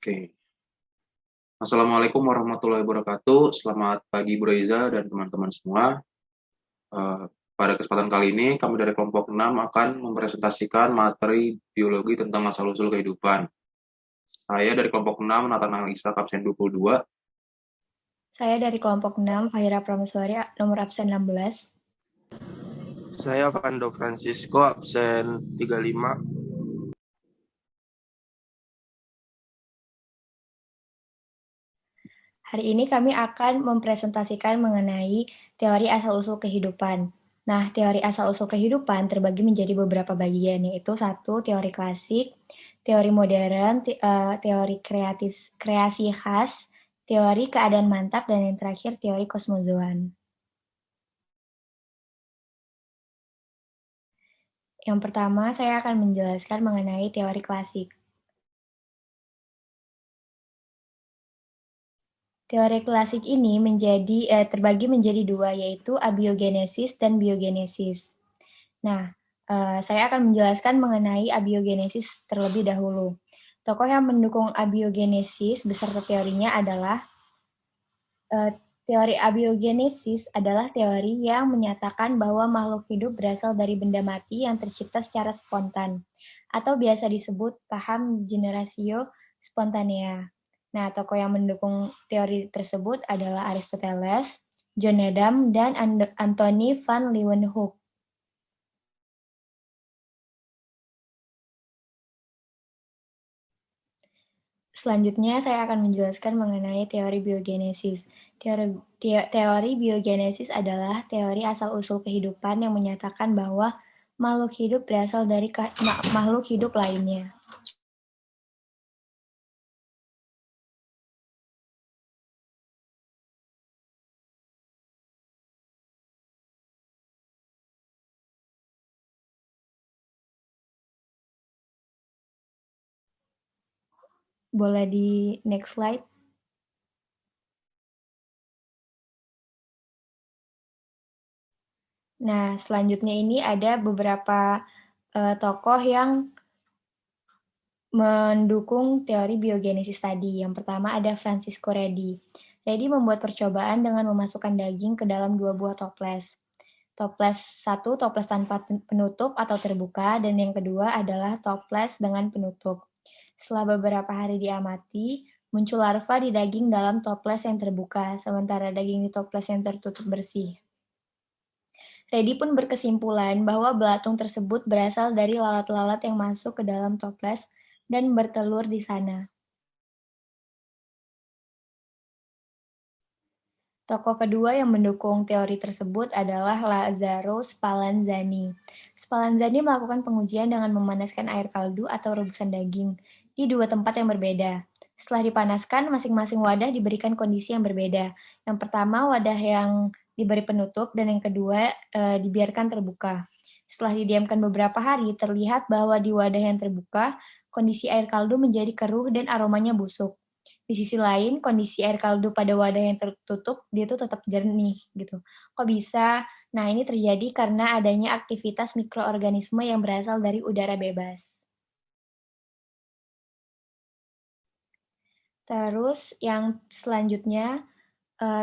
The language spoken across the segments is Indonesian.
Oke. Assalamualaikum warahmatullahi wabarakatuh. Selamat pagi Bu Reza dan teman-teman semua. Eh, Pada kesempatan kali ini, kami dari kelompok 6 akan mempresentasikan materi biologi tentang asal-usul kehidupan. Saya dari kelompok 6, Nathan Ishak, absen 22. Saya dari kelompok 6, Fahira Prameswari, nomor absen 16. Saya Fando Francisco, absen 35. Hari ini kami akan mempresentasikan mengenai teori asal-usul kehidupan. Nah, teori asal-usul kehidupan terbagi menjadi beberapa bagian, yaitu satu, teori klasik, teori modern, teori kreasi khas, teori keadaan mantap, dan yang terakhir teori kosmozoan. Yang pertama, saya akan menjelaskan mengenai teori klasik. Teori klasik ini terbagi menjadi dua, yaitu abiogenesis dan biogenesis. Nah, saya akan menjelaskan mengenai abiogenesis terlebih dahulu. Tokoh yang mendukung abiogenesis beserta teorinya adalah teori abiogenesis adalah teori yang menyatakan bahwa makhluk hidup berasal dari benda mati yang tercipta secara spontan, atau biasa disebut paham generatio spontanea. Nah, tokoh yang mendukung teori tersebut adalah Aristoteles, John Needham, dan Anthony van Leeuwenhoek. Selanjutnya, saya akan menjelaskan mengenai teori biogenesis. Teori biogenesis adalah teori asal-usul kehidupan yang menyatakan bahwa makhluk hidup berasal dari makhluk hidup lainnya. Boleh di next slide? Nah, selanjutnya ini ada beberapa tokoh yang mendukung teori biogenesis tadi. Yang pertama ada Francisco Redi. Redi membuat percobaan dengan memasukkan daging ke dalam 2 buah toples. Toples 1, toples tanpa penutup atau terbuka, dan yang kedua adalah toples dengan penutup. Setelah beberapa hari diamati, muncul larva di daging dalam toples yang terbuka, sementara daging di toples yang tertutup bersih. Redi pun berkesimpulan bahwa belatung tersebut berasal dari lalat-lalat yang masuk ke dalam toples dan bertelur di sana. Tokoh kedua yang mendukung teori tersebut adalah Lazzaro Spallanzani. Spallanzani melakukan pengujian dengan memanaskan air kaldu atau rebusan daging di 2 tempat yang berbeda. Setelah dipanaskan, masing-masing wadah diberikan kondisi yang berbeda. Yang pertama, wadah yang diberi penutup, dan yang kedua dibiarkan terbuka. Setelah didiamkan beberapa hari, terlihat bahwa di wadah yang terbuka, kondisi air kaldu menjadi keruh dan aromanya busuk. Di sisi lain, kondisi air kaldu pada wadah yang tertutup, dia tuh tetap jernih gitu. Kok bisa? Nah, ini terjadi karena adanya aktivitas mikroorganisme yang berasal dari udara bebas. Terus yang selanjutnya,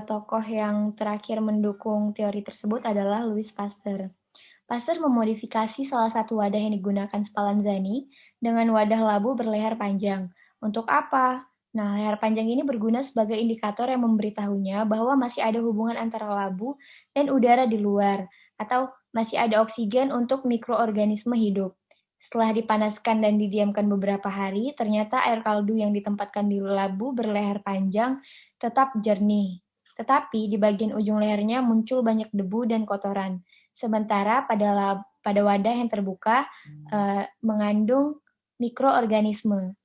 tokoh yang terakhir mendukung teori tersebut adalah Louis Pasteur. Pasteur memodifikasi salah satu wadah yang digunakan Spallanzani dengan wadah labu berleher panjang. Untuk apa? Nah, leher panjang ini berguna sebagai indikator yang memberitahunya bahwa masih ada hubungan antara labu dan udara di luar, atau masih ada oksigen untuk mikroorganisme hidup. Setelah dipanaskan dan didiamkan beberapa hari, ternyata air kaldu yang ditempatkan di labu berleher panjang tetap jernih. Tetapi di bagian ujung lehernya muncul banyak debu dan kotoran. Sementara pada wadah yang terbuka mengandung mikroorganisme.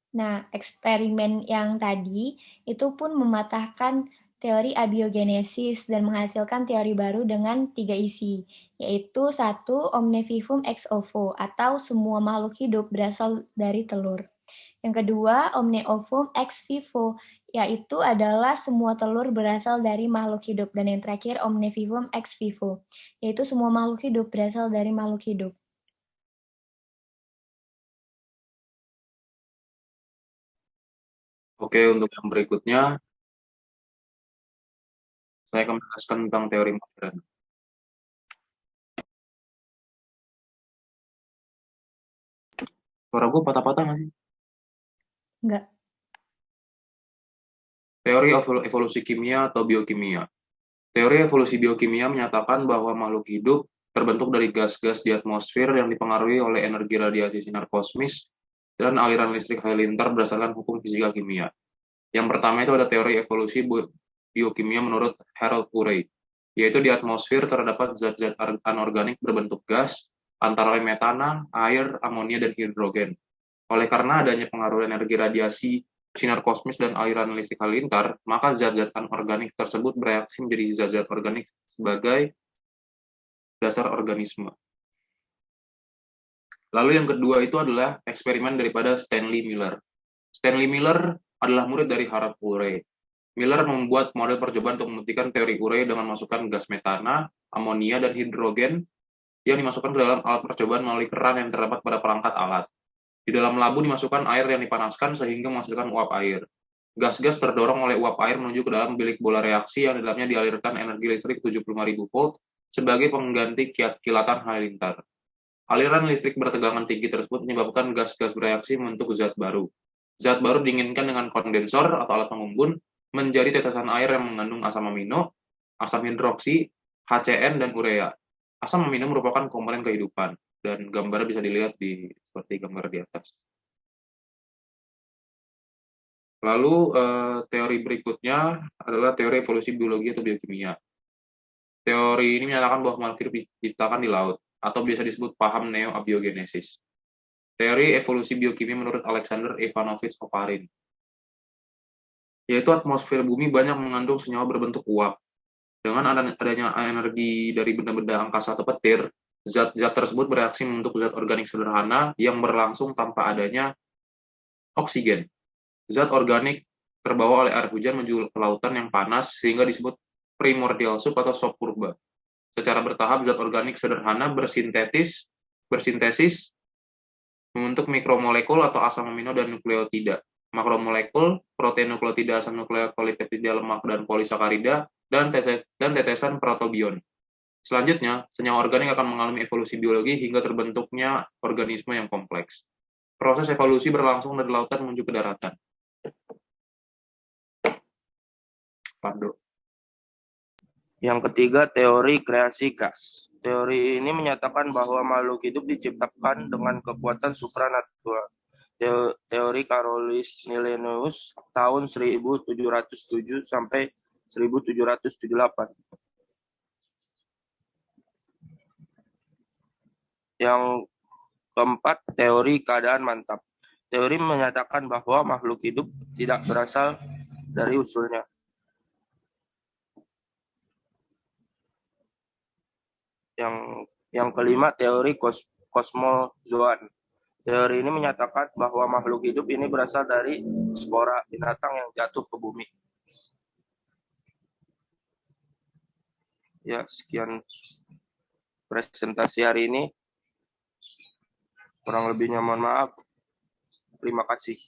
Nah, eksperimen yang tadi itu pun mematahkan teori abiogenesis dan menghasilkan teori baru dengan 3 isi, yaitu 1, omnivivum ex ovo, atau semua makhluk hidup berasal dari telur. Yang kedua, omne ovum ex vivo, yaitu adalah semua telur berasal dari makhluk hidup. Dan yang terakhir, omnivivum ex vivo, yaitu semua makhluk hidup berasal dari makhluk hidup. Oke, untuk yang berikutnya, saya akan menjelaskan tentang teori modern. Suara gue patah-patah nggak sih? Enggak. Teori evolusi kimia atau biokimia. Teori evolusi biokimia menyatakan bahwa makhluk hidup terbentuk dari gas-gas di atmosfer yang dipengaruhi oleh energi radiasi sinar kosmis dan aliran listrik halilintar berdasarkan hukum fisika kimia. Yang pertama itu ada teori evolusi biokimia menurut Harold Urey, yaitu di atmosfer terdapat zat-zat anorganik berbentuk gas, antara lain metana, air, amonia, dan hidrogen. Oleh karena adanya pengaruh energi radiasi, sinar kosmis, dan aliran listrik halilintar, maka zat-zat anorganik tersebut bereaksi menjadi zat-zat organik sebagai dasar organisme. Lalu yang kedua itu adalah eksperimen daripada Stanley Miller. Stanley Miller adalah murid dari Harold Urey. Miller membuat model percobaan untuk membuktikan teori Urey dengan masukkan gas metana, amonia, dan hidrogen yang dimasukkan ke dalam alat percobaan melalui keran yang terdapat pada perangkat alat. Di dalam labu dimasukkan air yang dipanaskan sehingga menghasilkan uap air. Gas-gas terdorong oleh uap air menuju ke dalam bilik bola reaksi yang di dalamnya dialirkan energi listrik 75.000 volt sebagai pengganti kilatan halilintar. Aliran listrik bertegangan tinggi tersebut menyebabkan gas-gas bereaksi membentuk zat baru. Zat baru diinginkan dengan kondensor atau alat pengumbun menjadi tetesan air yang mengandung asam amino, asam hidroksi, HCN, dan urea. Asam amino merupakan komponen kehidupan, dan gambarnya bisa dilihat seperti gambar di atas. Lalu teori berikutnya adalah teori evolusi biologi atau biokimia. Teori ini menyatakan bahwa makhluk hidup diciptakan di laut, atau biasa disebut paham neo-abiogenesis. Teori evolusi biokimia menurut Alexander Ivanovich Oparin, yaitu atmosfer bumi banyak mengandung senyawa berbentuk uap. Dengan adanya energi dari benda-benda angkasa atau petir, zat-zat tersebut bereaksi membentuk zat organik sederhana yang berlangsung tanpa adanya oksigen. Zat organik terbawa oleh air hujan menuju ke lautan yang panas sehingga disebut primordial soup atau sop purba. Secara bertahap, zat organik sederhana bersintesis membentuk mikromolekul atau asam amino dan nukleotida. Makromolekul, protein nukleotida, asam nukleokolipeptida, lemak, dan polisakarida, dan tetesan protobion. Selanjutnya, senyawa organik akan mengalami evolusi biologi hingga terbentuknya organisme yang kompleks. Proses evolusi berlangsung dari lautan menuju ke daratan. Pando. Yang ketiga, teori kreasi gas. Teori ini menyatakan bahwa makhluk hidup diciptakan dengan kekuatan supranatural. Teori Carolus Linnaeus tahun 1707 sampai 1778. Yang keempat, teori keadaan mantap. Teori menyatakan bahwa makhluk hidup tidak berasal dari usulnya. Yang kelima, teori kosmozoan. Teori ini menyatakan bahwa makhluk hidup ini berasal dari spora binatang yang jatuh ke bumi. Ya, sekian presentasi hari ini. Kurang lebihnya mohon maaf. Terima kasih.